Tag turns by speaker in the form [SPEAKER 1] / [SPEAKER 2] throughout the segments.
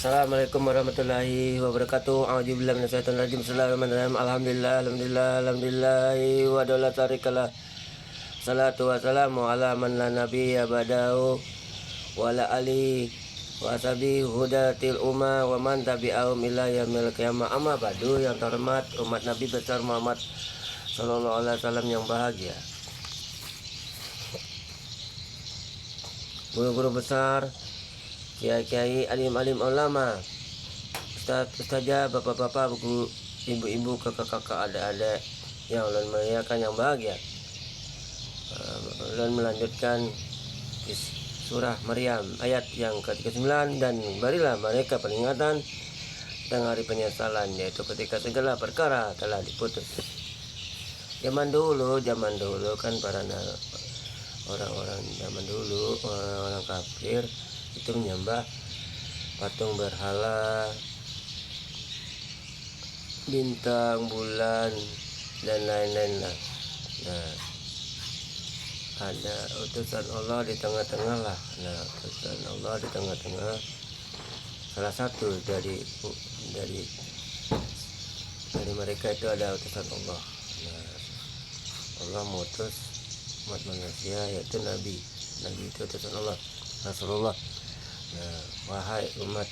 [SPEAKER 1] Assalamualaikum warahmatullahi wabarakatuh. A'udzubillahi minasyaitonir rajim. Bismillahirrahmanirrahim. Alhamdulillahi wa la syarikalah. Salatu wassalamu ala man la nabiyya ba'dahu wa ala alihi wa ashabihi hudatil umma wa man tabi'ahum ila yaumil qiyamah. Amma ba'du. Yang terhormat umat Nabi besar Muhammad sallallahu alaihi wasallam yang bahagia, guru-guru besar, kiai-kiai, alim-alim ulama, ustazah, bapak-bapak, buku, ibu-ibu, kakak-kakak, adik-adik yang ulun muliakan yang bahagia. Ulun melanjutkan surah Maryam ayat yang ke-39, dan berilah mereka peringatan tentang hari penyesalan, yaitu ketika segala perkara telah diputus. Zaman dulu kan orang-orang zaman dulu, orang kafir itu menyembah patung berhala, bintang, bulan, dan lain-lain lah. Nah, ada utusan Allah di tengah-tengah lah. Nah, utusan Allah di tengah-tengah, salah satu dari mereka itu ada utusan Allah. Nah, Allah mengutus umat manusia, yaitu Nabi itu utusan Allah, Rasulullah. Nah, wahai umat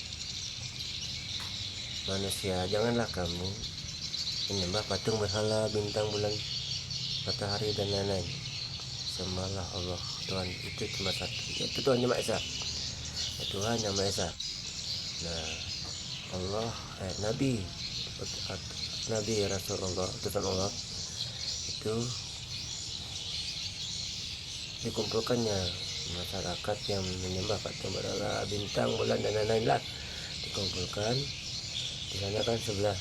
[SPEAKER 1] manusia, janganlah kamu menyembah patung berhala, bintang, bulan, matahari, dan lain-lain. Sembahlah Allah, Tuhan itu cuma satu, yaitu Tuhan yang Maha Esa. Tuhan yang Maha Esa. Nah, Allah, Nabi Rasulullah, utusan Allah itu dikumpulkannya masyarakat yang menyembah patung berhala, bintang, bulan, dan lain-lain lah, dikumpulkan di sana kan sebelah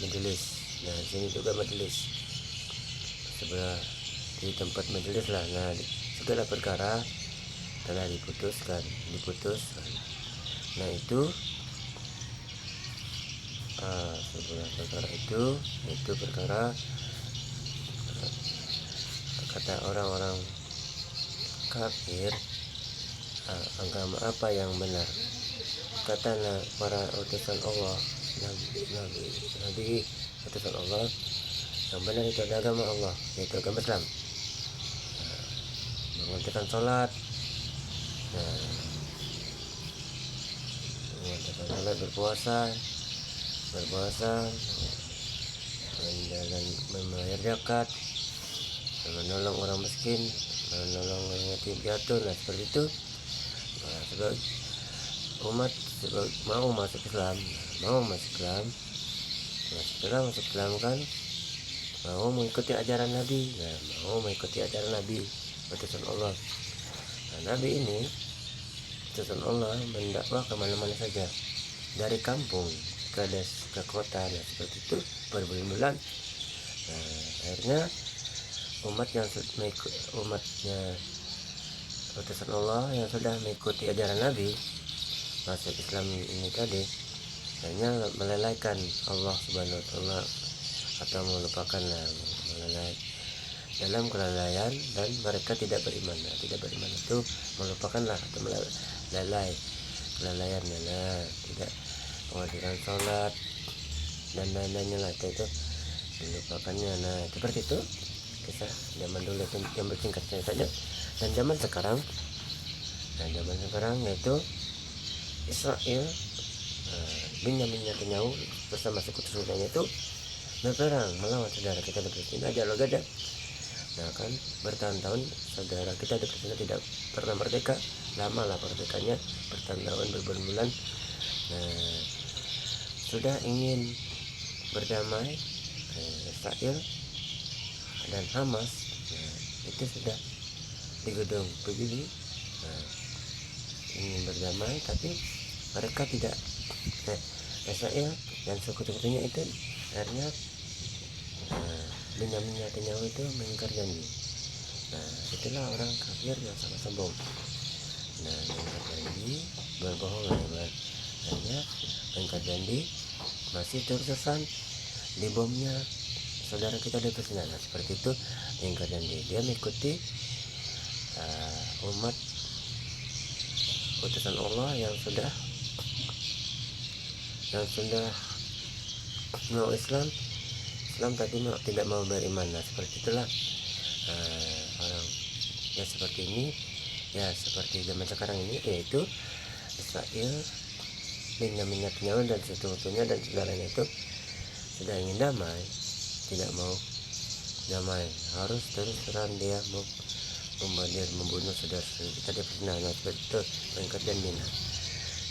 [SPEAKER 1] majelis. Nah, di sini juga majelis, sebelah di tempat majelis lah. Nah, segala perkara telah diputus. Nah, itu sebelah perkara itu perkara kata orang-orang kafir, agama apa yang benar? Kata para utusan Allah, Nabi utusan Allah, yang benar itu ada agama Allah, yaitu agama Islam. Mengerjakan sholat, berpuasa, dan membayar zakat, menolong orang miskin, menolong orang yatim piatu. Nah, seperti itu. Nah, sebagai umat mau masuk Islam, nah, setelah masuk Islam kan mau mengikuti ajaran Nabi. Nah, mau mengikuti ajaran Nabi utusan Allah. Nah, Nabi ini utusan Allah mendakwah kemana-mana saja, dari kampung ke kota. Nah, seperti itu berbulan-bulan. Nah, akhirnya umatnya utusan Allah yang sudah mengikuti ajaran Nabi masuk Islam ini tadi, hanya melalaikan Allah Subhanahu wa Ta'ala, atau melupakan, melalai dalam kelalaian, dan mereka tidak beriman. Nah, tidak beriman itu melupakanlah atau melalai kelalaian. Nah, tidak mengerjakan sholat dan lain-lainnya lah, itu melupakannya. Nah, seperti itu kisah zaman dulu yang bersingkatnya saja. Dan zaman sekarang yaitu Israel, Benyamin Netanyahu bersama sekutu-sekutunya itu berperang melawan saudara kita di Palestina, Jalur Gaza. Nah, kan bertahun-tahun saudara kita di Palestina tidak pernah merdeka. Lama lah merdekanya, bertahun-tahun, berbulan-bulan. Nah, sudah ingin berdamai, Israel dan Hamas. Nah, itu sudah di gedung PBB, ingin berdamai, tapi mereka tidak. Israel dan sekutu-sekutunya itu akhirnya Benyamin Netanyahu itu mengingkar janji. Nah, itulah orang kafir yang sangat sombong. Nah, mengingkar janji, berbohong, akhirnya mengingkar janji, masih terus-terusan dibomnya saudara kita di Palestina. Nah, seperti itu mengingkar janji. Dia mengikuti umat utusan Allah yang sudah yang sudah mau Islam tapi tidak mau beriman. Nah seperti itulah orang ya seperti ini, ya seperti zaman sekarang ini, yaitu Israel, Benyamin Netanyahu dan seterusnya dan saudaranya itu sudah ingin damai, tidak mau damai, harus terus-terang dia mau membadir, membunuh saudara-saudara kita di Palestina. Nah seperti itu meningkat dan bina.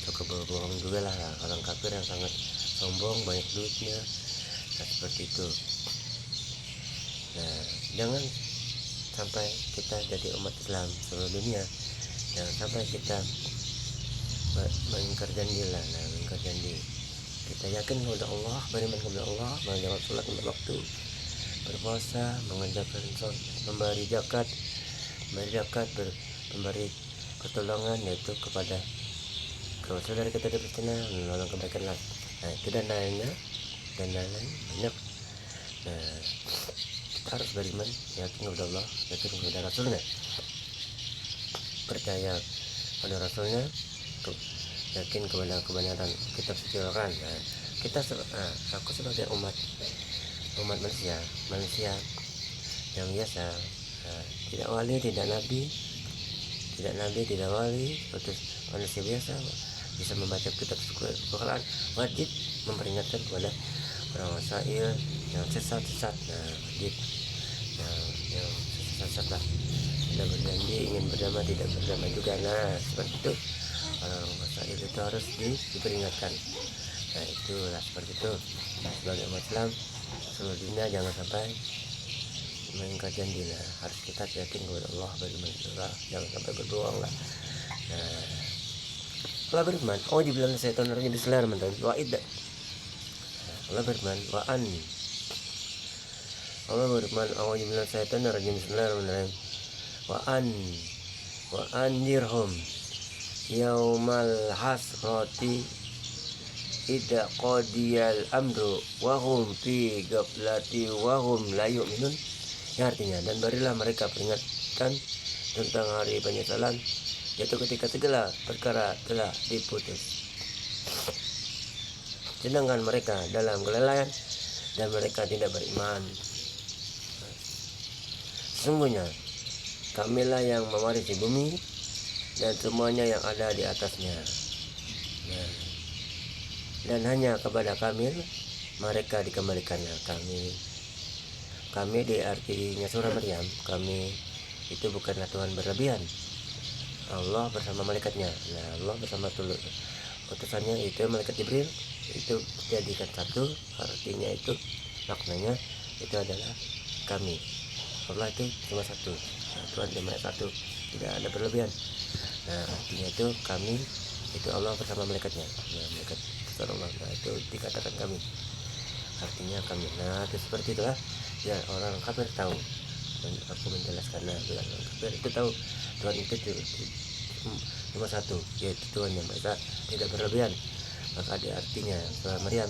[SPEAKER 1] Suka bohong juga lah orang kafir yang sangat sombong, banyak duitnya. Nah seperti itu. Nah jangan sampai kita jadi umat Islam seluruh dunia, jangan sampai kita mengingkar janji lah. Nah mengingkar janji, kita yakin kepada Allah, beriman kepada Allah, menjalankan sholat lima waktu, berpuasa, mengerjakan sholat, memberi zakat, memberi pertolongan yaitu kepada saudara kita di Palestina, menolong kebaikan lah. Nah itu dan lainnya banyak. Nah kita harus beriman, yakin kepada Allah, yakin kepada Rasulnya, percaya pada Rasulnya, yakin kepada kebenaran kitab suci Al-Quran. Nah kita aku sebagai umat manusia yang biasa, tidak wali, tidak nabi, tidak wali, terus manusia biasa bisa membaca kitab suci Al-Quran, wajib memperingatkan kepada orang wasail yang sesat. Nah wajib yang sesat lah, tidak berjanji ingin berdamai, tidak berdamai juga. Nah seperti itu orang wasail itu harus diperingatkan. Nah itulah seperti itu. Sebagai umat Islam seluruh dunia jangan sampai mengingkar janji lah, harus kita yakin kepada Allah, beriman kepada Allah, jangan sampai berbohong lah. Nah Allah berfirman, dibilang setan rajim bismillahirrahmanirrahim, Allah berfirman, Allah berfirman, bilang setan rajim bismillahirrahmanirrahim, wa andirhum yaumal hasrati idza qadiyal amru wa hum fi ghaflati wa hum la yu'minun. Ya artinya, dan berilah mereka peringatan tentang hari penyesalan, yaitu ketika segala perkara telah diputus, sedangkan mereka dalam kelalaian dan mereka tidak beriman. Sesungguhnya kamilah yang mewarisi bumi dan semuanya yang ada di atasnya. Nah, dan hanya kepada kami mereka dikembalikannya. Kami di artinya surah Maryam, kami itu bukanlah Tuhan berlebihan. Allah bersama malaikatnya. Nah Allah bersama utusannya itu malaikat Jibril, itu jadikan satu, artinya itu maknanya itu adalah kami. Allah itu cuma satu, Tuhan cuma satu, tidak ada berlebihan. Nah artinya itu kami itu Allah bersama malaikatnya. Nah malaikat Allah, nah itu dikatakan kami, artinya kami. Nah itu seperti itulah ya, orang kafir tahu, dan aku menjelaskan. Nah orang kafir itu tahu Tuhan itu cuma satu, yaitu Tuhan yang Maha Esa, tidak berlebihan. Maka di artinya surah Maryam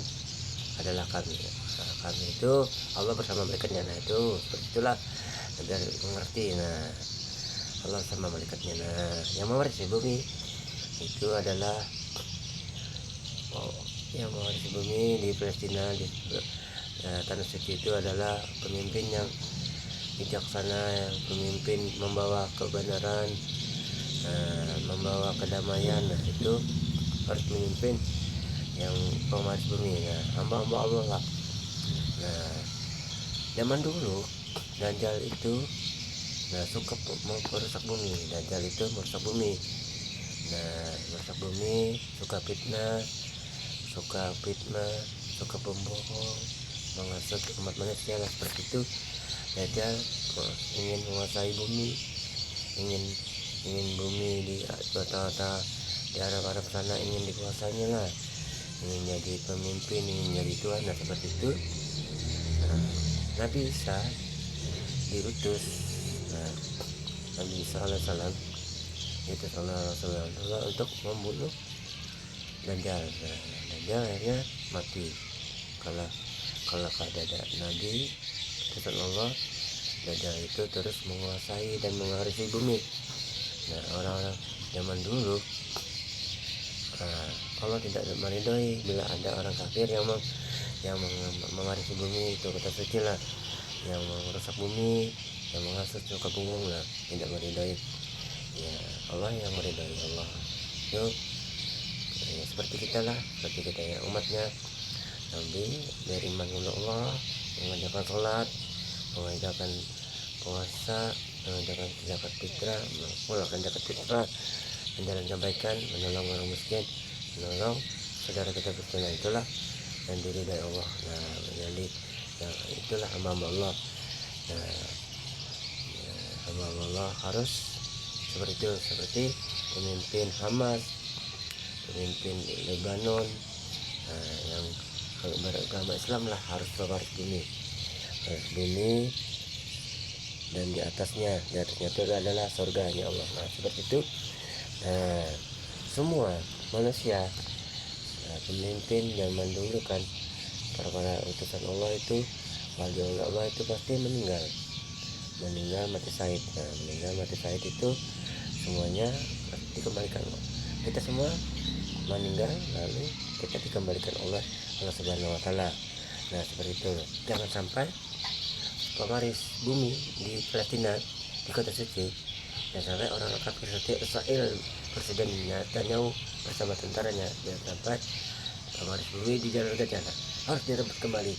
[SPEAKER 1] adalah kami. Nah, kami itu Allah bersama malaikatnya. Nah itu seperti itulah agar mengerti. Nah Allah sama malaikatnya. Nah yang mewarisi bumi itu adalah yang mewarisi bumi di Palestina, di tanah suci itu adalah pemimpin yang bijaksana, pemimpin membawa kebenaran, membawa kedamaian. Nah itu harus memimpin yang pewaris bumi. Nah hamba-hamba Allah lah. Nah zaman dulu Dajjal itu suka merusak bumi. Dajjal itu merusak bumi. Nah merusak bumi, suka fitnah, suka pembohong, menghasut umat manusia lah, seperti itu. Dajjal ingin menguasai bumi, ingin bumi di rata-rata di Arab sana, ingin dikuasainya lah, ingin jadi pemimpin, ingin jadi Tuhan. Nah seperti itu. Nah, Nabi Isa diutus, Nabi Isa alaihissalam itu Allah untuk membunuh Dajjal. Nah, Dajjal akhirnya mati. Kalau ada Nabi utusan Allah, Dajjal itu terus menguasai dan mewarisi bumi. Nah orang-orang zaman dulu Allah tidak meridhoi bila ada orang kafir yang mewarisi bumi itu kota suci lah, yang merusak bumi, yang menghasut muka bumi lah, tidak meridhoi. Ya Allah yang meridhoi. Allah itu ya, seperti kita lah, seperti kita ya umatnya Nabi, beriman kepada Allah, mengerjakan sholat, mengerjakan puasa, mengerjakan zakat fitrah, mengeluarkan zakat fitrah, menjalankan kebaikan, menolong orang miskin, menolong saudara kita bersama, itulah yang diridhai Allah. Nah, jadi ya, itulah hamba Allah. Nah, ya, hamba Allah harus seperti itu, seperti pemimpin Hamas, pemimpin Lebanon, yang beragama Islam lah, harus mewaris bumi, dan di atasnya itu adalah surganya Allah. Nah, seperti itu. Nah, semua manusia, pemimpin zaman dulu kan, para utusan Allah itu, wali Allah itu pasti meninggal mati syahid. Nah, meninggal mati syahid itu semuanya dikembalikan Allah. Kita semua meninggal lalu kita dikembalikan Allah Subhanahu wa taala. Nah, seperti itu. Jangan sampai pewaris bumi di Palestina, di kota suci, dan sampai orang kafir seperti Israel, presidennya Netanyahu bersama tentaranya, jangan sampai pewaris bumi di jalur Gaza harus direbut kembali.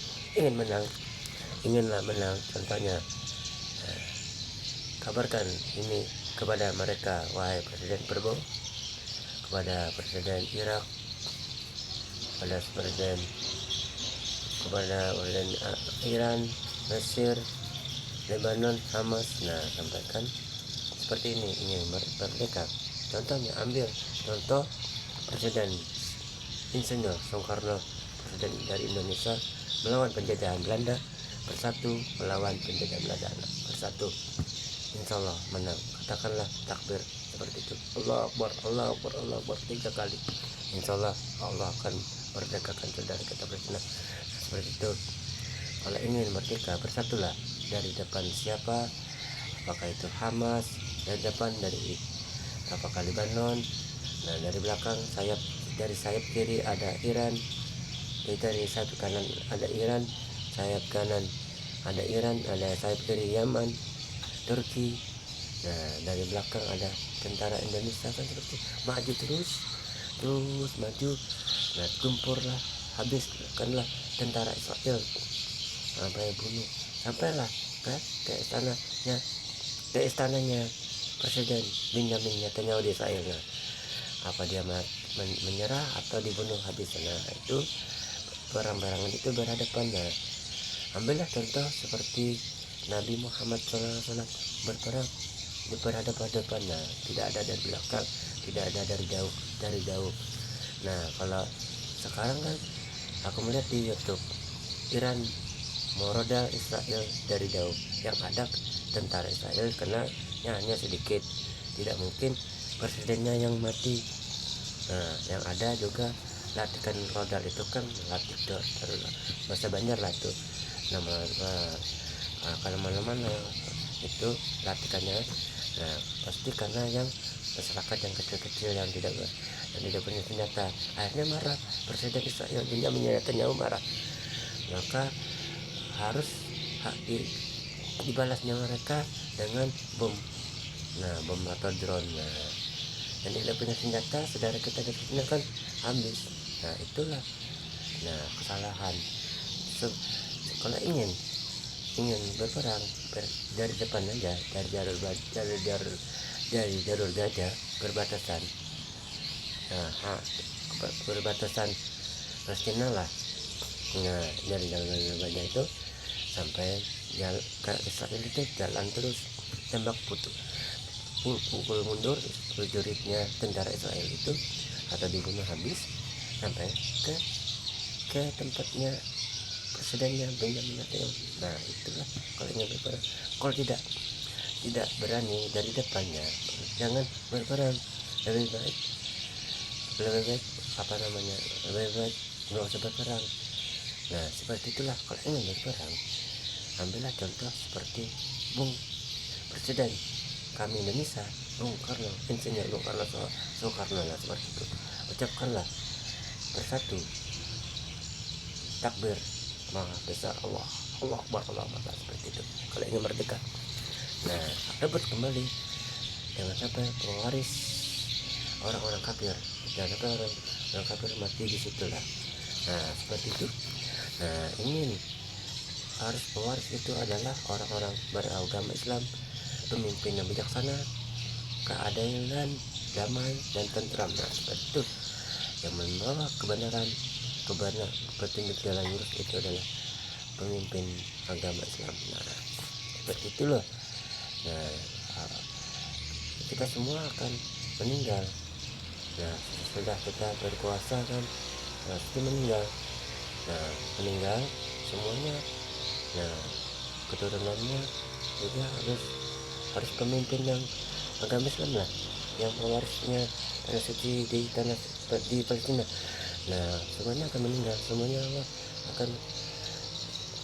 [SPEAKER 1] Inginlah menang, contohnya, kabarkan ini kepada mereka, wahai Presiden Prabowo, kepada Presiden Irak, kepada Presiden Iran, Mesir, Lebanon, Hamas. Nah, sampaikan seperti ini, ingin merdeka. Contohnya, ambil contoh Presiden Insinyur Soekarno, Presiden dari Indonesia, melawan penjajahan Belanda, bersatu melawan penjajahan Belanda, bersatu, insya Allah menang. Katakanlah takbir seperti itu, Allah Akbar, Allah Akbar, Allah Akbar 3 kali, insya Allah Allah akan merdekakan saudara kita Palestina. Seperti itu. Kalau ingin merdeka, bersatulah. Dari depan siapa? Apakah itu Hamas? Dari depan, dari apakah Lebanon? Nah, dari belakang dari sayap kiri ada Iran, dari sayap kanan ada Iran, sayap kanan ada Iran, ada sayap kiri Yaman, Turki. Nah, dari belakang ada tentara Indonesia, kan seperti maju terus maju. Nah, gempurlah, habiskanlah tentara Israel, sampai bunuh, sampailah ke istananya Presiden Benjamin Netanyahu di Israel. Nah, apa dia menyerah atau dibunuh habis? Nah, itu perang-perangan itu berhadapan. Nah, ambillah contoh seperti Nabi Muhammad SAW berperang berhadapan-hadapan. Nah, tidak ada dari belakang, tidak ada dari jauh. Nah, kalau sekarang kan aku melihat di YouTube, Iran merodal Israel dari jauh, yang ada tentara Israel kena hanya sedikit, tidak mungkin presidennya yang mati. Nah, yang ada juga latihan rodal itu kan latihan bahasa Banjar lah itu kalau mana-mana itu latihannya. Nah, pasti karena yang masyarakat yang kecil-kecil yang tidak punya senjata, akhirnya marah. Presiden Israel Benjamin Netanyahu marah, maka harus dibalasnya mereka dengan bom. Nah, bom atau drone. Nah, yang tidak punya senjata, saudara kita di sini kan habis. Nah, itulah kesalahan. Kalau ingin berperang dari depan aja, dari jalur Gaza, perbatasan. Nah, perbatasan Palestina lah. Nah, dari jalur Gaza itu sampai ke Israel itu jalan terus, tembak pukul mundur prajuritnya tentara Israel itu, atau dibunuh habis sampai ke tempatnya presidennya Benjamin Netanyahu. Nah, itulah kalau ingin berperang. Kalau tidak berani dari depannya, jangan berperang. Lebih baik lebih baik nggak usah berperang. Nah, seperti itulah kalau ingin berperang. Ambillah contoh seperti Bung Presiden kami Indonesia, Bung Karno, Insinyur Bung Karno Soekarno lah, seperti itu. ucapkanlah bersatu takbir maha besar Allah, Allah Akbar, Allah Akbar, seperti itu kalau ingin merdeka. Nah, rebut kembali, jangan sampai pewaris orang-orang kafir, jangan sampai orang kafir mati di situlah. Nah, seperti itu. Nah, ingin harus pewaris itu adalah orang-orang beragama Islam, pemimpin yang bijaksana, keadilan, damai dan tentram. Nah, seperti itu yang membawa kebenaran, petunjuk jalan lurus itu adalah pemimpin agama Islam. Nah, seperti itu loh. Nah, kita semua akan meninggal. Nah, sudah kita berkuasa kan, pasti meninggal. Nah, meninggal semuanya. Nah, keturunannya juga harus pemimpin yang agama Islam lah, yang pewarisnya tanah suci di Palestina. Nah, semuanya akan meninggal, semuanya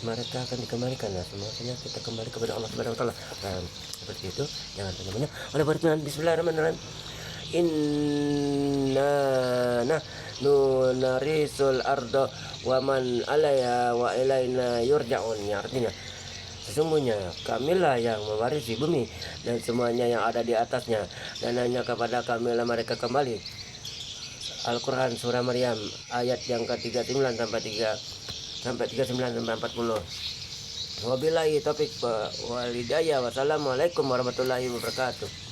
[SPEAKER 1] mereka akan dikembalikan. Nah, semuanya kita kembali kepada Allah Subhanahu wa taala. Nah, seperti itu, jangan banyak-banyak. Oleh berfirman Bismillahirrahmanirrahim. Inna nahnu narisul arda wa man alaiha wa ilaina yurja'un. Ya, artinya sesungguhnya kamilah yang mewarisi bumi dan semuanya yang ada di atasnya, dan hanya kepada kamilah mereka kembali. Al-Quran surah Maryam ayat yang ke-39 sampai 39 sampai 40. Wabillahi taufik walhidayah. Wassalamualaikum warahmatullahi wabarakatuh.